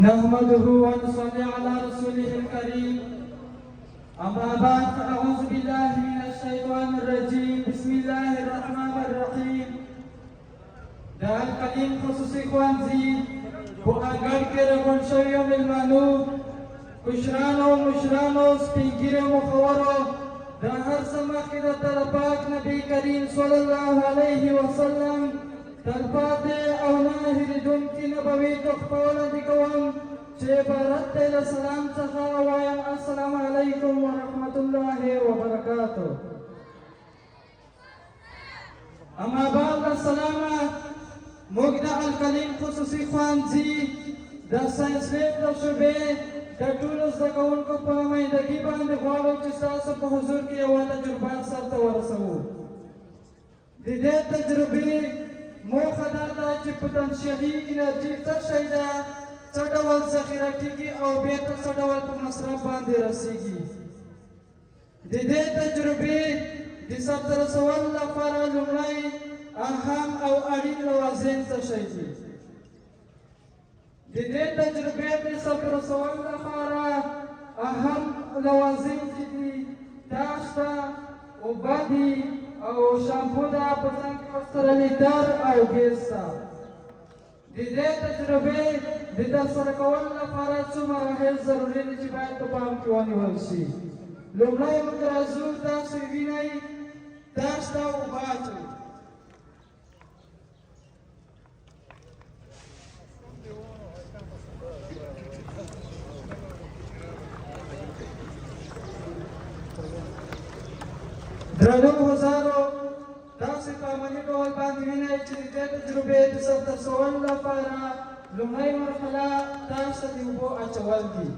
نحمده ونصلي على رسوله الكريم. أما بعد فأعوذ بالله من الشيطان الرجيم. بسم الله الرحمن الرحيم. Dan kalim khususi kwanzi bu agar ke ragon shoyo milmanu mushrano spingire mukhawaro dan har sama kita terpak Nabi Karim sallallahu alaihi wasallam terpate awna hiridun ki nabawi tukhpawla dikawam che barat tela salam saha wa assalamu alaikum wa rahmatullahi wa barakatuh. Amma ba'd as-salama مقدع الكليم خصوصي خوانزي دا ساينس ليب دا شبه دا ټولو زده کوونکو په نمایندګۍ باندې غواړو چې ستاسو په حضور کې یوه تجربه سرته ورسوو. د دې تجربې موخه دا ده چې پوتنشیلي انرژي څه شی ده، څه ډول ذخیره کېږي او بېرته څه ډول په مصرف باندې رسېږي. د دې تجربې د سرته رسولو لپاره لومړی اهم او اړین لوازم څه شی دي؟ د دې تجربې د سرته رسولو لپاره اهم لوازم چې دي دا شته، اوبه دي او شامپو ده، په ځان کې ورسره لیټر او ګیس ده. د دې تجربې د ترسره کولو لپاره څو مراحل ضروري دي چې باید په پام کې ونیول شي. لومړی موږ راځو، تاسو وینئ دا شته اوبه اچوي. درنو حضارو، تاسو په عملي ډول باندې وینئ چې د دې تجربې د سرته رسولو لپاره لومړۍ مرحله تاسو ته د اوبو اچول دي.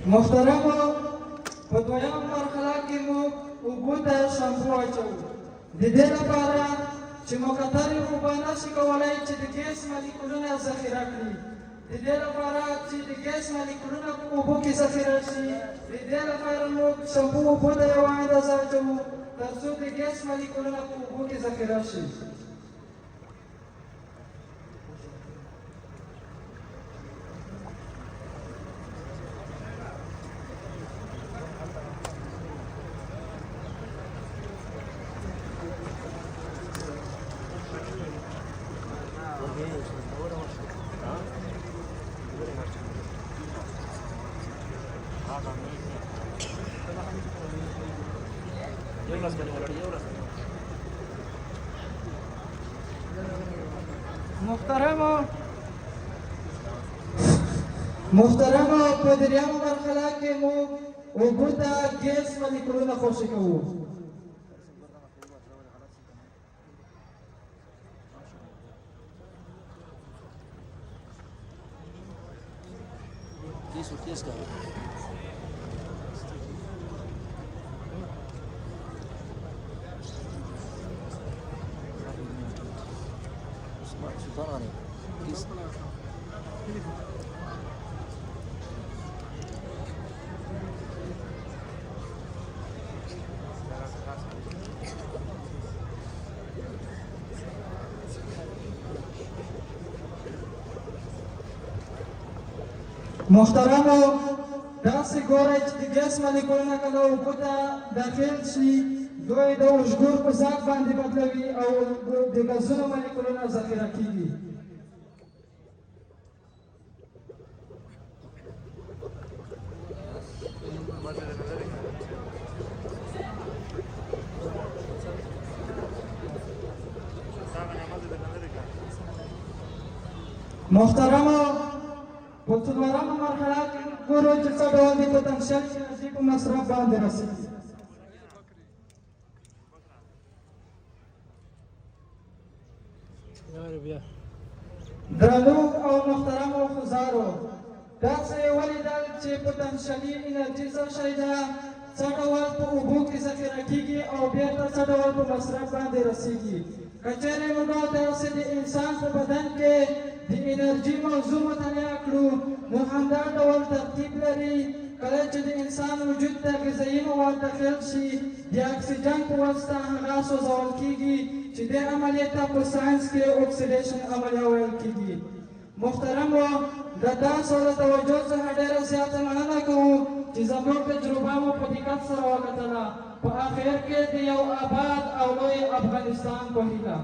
محترمو، په دویمه مرحله کې موږ اوبو ته شامپو اچوو. د دې لپاره چې مقطرې اوبه نشي کولی چې د ګیس مالیکولونه ذخیره کړي. د دې لپاره چې د ګیس مالیکولونه په اوبو کې ذخیره شي، د دې لپاره موږ شامپو اوبو ته یوه اندازه اچوو تر څو د ګیس مالیکولونه په اوبو کې ذخیره شي. محترمو، په دریمه مرحله کې موږ اوبو ته ګیس مالیکولونه خوشې کوو. محترمو، داسې ګورئ چې د ګیس مالیکولونه کله اوبو ته داخل شي دوی د اوږدور په ذات باندې بدلوي او د ګازونو مالیکولونه ذخیره کېږي. محترمو، په څلورمه مرحله کې ګورو چې څه ډول د پوتنشیل انرژي په مصرف باندې رسېږي. درنو او محترمو حضارو، تاسو یې ولیدل چې پوتنشیلي انرژي څه شی ده، څه ډول په اوبو کې ذخیره کېږي او بېرته څه ډول په مصرف باندې رسېږي. کچېرې موږ داسې د انسان په بدن کې د انرژي موضوع مطالعه کړو نو همدا ډول ترتیب لري. کله چې د انسان وجود ته غذایي مواد داخل شي د اکسیجن په واسطه هغه سوځول کیږي چې د عملیې ته په ساینس کې اکسیډیشن عملیه ویل کیږي. محترمو د تاسو د توجه څخه ډېره زیاته مننه کوو چې زموږ تجربه مو په دقت سره وکتله. په آخر کې د یو آباد او لوی افغانستان په هیله.